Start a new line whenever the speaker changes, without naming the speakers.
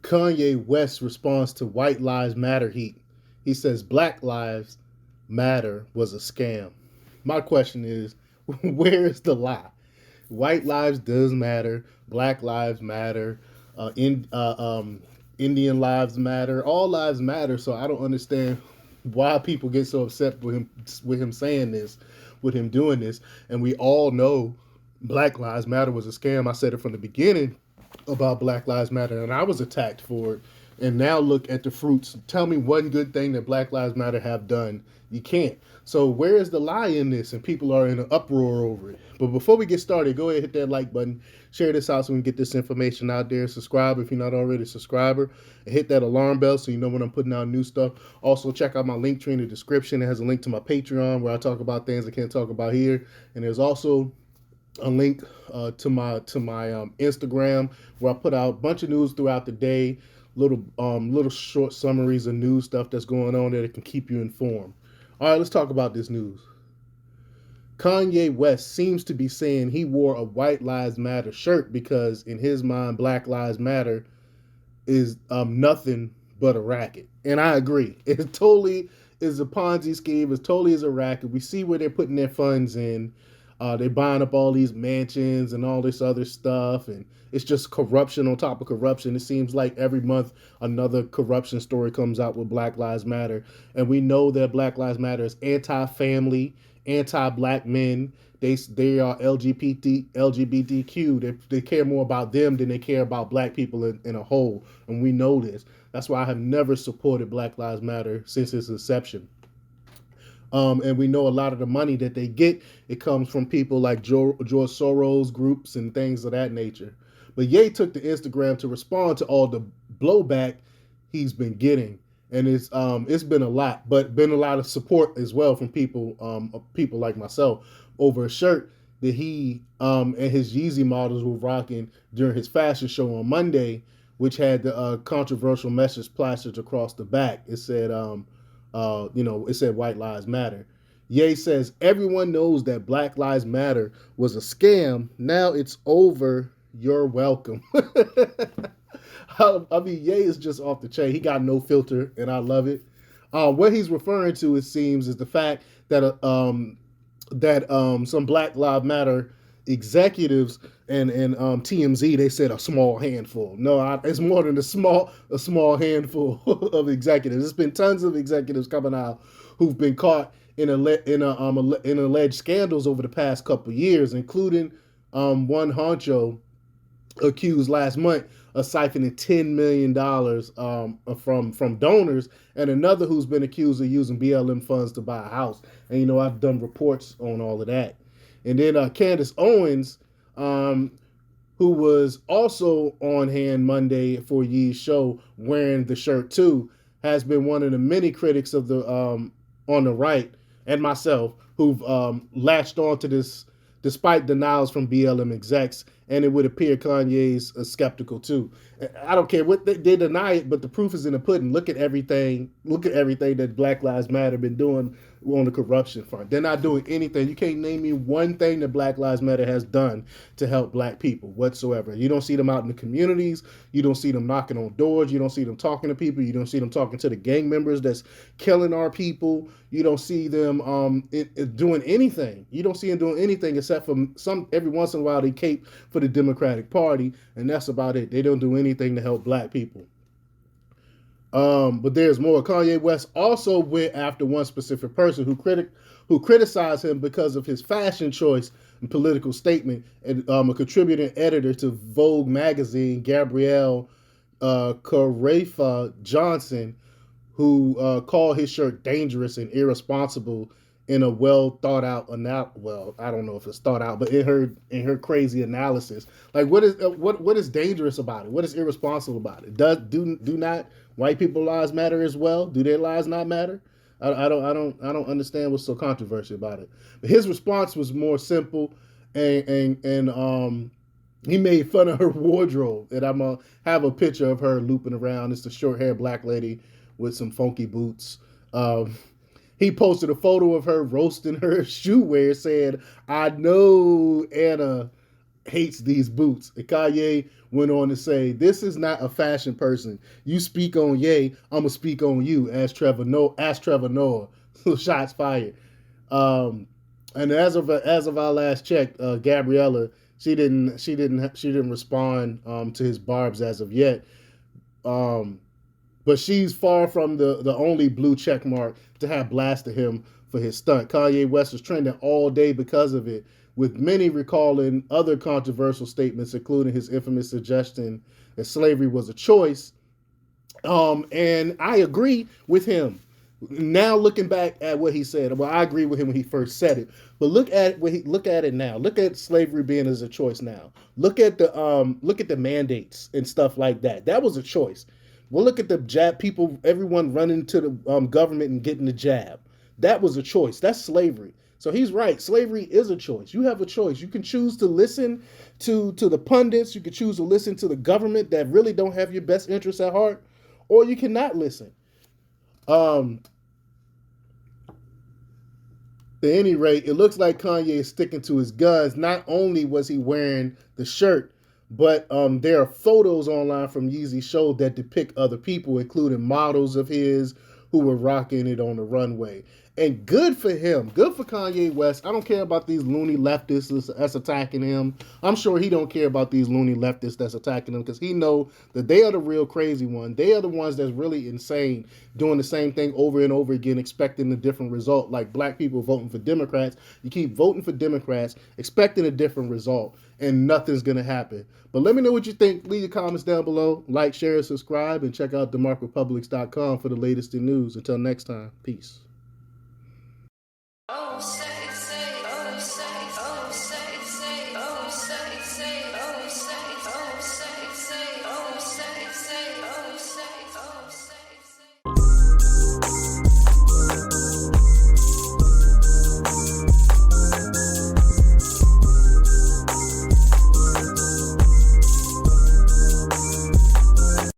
Kanye West responds to White Lives Matter heat. He says Black Lives Matter was a scam. My question is, where is the lie? White lives does matter. Black lives matter. Indian lives matter. All lives matter. So I don't understand why people get so upset with him saying this, with him doing this. And we all know Black Lives Matter was a scam. I said it from the beginning about Black Lives Matter, and I was attacked for it. And now look at the fruits. Tell me one good thing that Black Lives Matter have done. You can't. So where is the lie in this? And people are in an uproar over it. But before we get started, go ahead and hit that like button. Share this out so we can get this information out there. Subscribe if you're not already a subscriber. And hit that alarm bell so you know when I'm putting out new stuff. Also, check out my link tree in the description. It has a link to my Patreon where I talk about things I can't talk about here. And there's also a link to my Instagram where I put out a bunch of news throughout the day, little short summaries of news stuff that's going on that can keep you informed. All right, let's talk about this news. Kanye West seems to be saying he wore a White Lives Matter shirt because in his mind Black Lives Matter is nothing but a racket. And I agree. It totally is a Ponzi scheme. It totally is a racket. We see where they're putting their funds in. They're buying up all these mansions and all this other stuff, and it's just corruption on top of corruption. It seems like every month another corruption story comes out with Black Lives Matter, and we know that Black Lives Matter is anti-family, anti-black men. They are LGBTQ. They care more about them than they care about black people in a whole, and we know this. That's why I have never supported Black Lives Matter since its inception. And we know a lot of the money that they get, it comes from people like George Soros groups and things of that nature. But Ye took to Instagram to respond to all the blowback he's been getting, and it's been a lot, but been a lot of support as well from people like myself over a shirt that he and his Yeezy models were rocking during his fashion show on Monday, which had the controversial message plastered across the back. It said it said White Lives Matter. Ye says everyone knows that Black Lives Matter was a scam. Now it's over. You're welcome. I mean, Ye is just off the chain. He got no filter, and I love it. What he's referring to, it seems, is the fact that some Black Lives Matter executives and TMZ, they said a small handful. No, it's more than a small handful of executives. There's been tons of executives coming out who've been caught in alleged scandals over the past couple of years, including one honcho accused last month of siphoning $10 million from donors, and another who's been accused of using BLM funds to buy a house. And I've done reports on all of that. And then Candace Owens, who was also on hand Monday for Yee's show wearing the shirt too, has been one of the many critics of the on the right and myself who've latched on to this despite denials from BLM execs, and it would appear Kanye's skeptical too. I don't care what they deny it, but the proof is in the pudding. Look at everything. Look at everything that Black Lives Matter been doing on the corruption front. They're not doing anything. You can't name me one thing that Black Lives Matter has done to help black people whatsoever. You don't see them out in the communities. You don't see them knocking on doors. You don't see them talking to people. You don't see them talking to the gang members that's killing our people. You don't see them doing anything. You don't see them doing anything except for every once in a while they cape for the Democratic Party, and that's about it. They don't do anything to help black people. But there's more. Kanye West also went after one specific person who criticized him because of his fashion choice and political statement, and a contributing editor to Vogue magazine, Gabrielle Karefa-Johnson, who called his shirt dangerous and irresponsible in a well thought out I don't know if it's thought out, but in her crazy analysis. Like what is dangerous about it? What is irresponsible about it? Do not white people lives matter as well? Do their lives not matter? I don't understand what's so controversial about it. But his response was more simple, and he made fun of her wardrobe, and I'm gonna have a picture of her looping around. It's the short haired black lady with some funky boots. He posted a photo of her roasting her shoe wear, saying, "I know hates these boots. And Kanye went on to say, "This is not a fashion person. You speak on Ye, I'm gonna speak on you." Ask Trevor Noah. So shots fired. Um, and as of our last check, Gabriella, she didn't respond to his barbs as of yet. Um, but she's far from the only blue check mark to have blasted him for his stunt. Kanye West was trending all day because of it, with many recalling other controversial statements, including his infamous suggestion that slavery was a choice. And I agree with him. Now looking back at what he said, well, I agree with him when he first said it, but look at it now. Look at slavery being as a choice now. Look at the mandates and stuff like that. That was a choice. Well, look at the jab people, everyone running to the government and getting the jab. That was a choice. That's slavery. So he's right. Slavery is a choice. You have a choice. You can choose to listen to the pundits. You can choose to listen to the government that really don't have your best interests at heart, or you cannot listen. Um, at any rate, it looks like Kanye is sticking to his guns. Not only was he wearing the shirt, but there are photos online from Yeezy show that depict other people, including models of his who were rocking it on the runway. And good for him. Good for Kanye West. I don't care about these loony leftists that's attacking him. I'm sure he don't care about these loony leftists that's attacking him, because he know that they are the real crazy one. They are the ones that's really insane, doing the same thing over and over again, expecting a different result. Like black people voting for Democrats. You keep voting for Democrats, expecting a different result, and nothing's going to happen. But let me know what you think. Leave your comments down below. Like, share, subscribe, and check out themarkrepublics.com for the latest in news. Until next time, peace.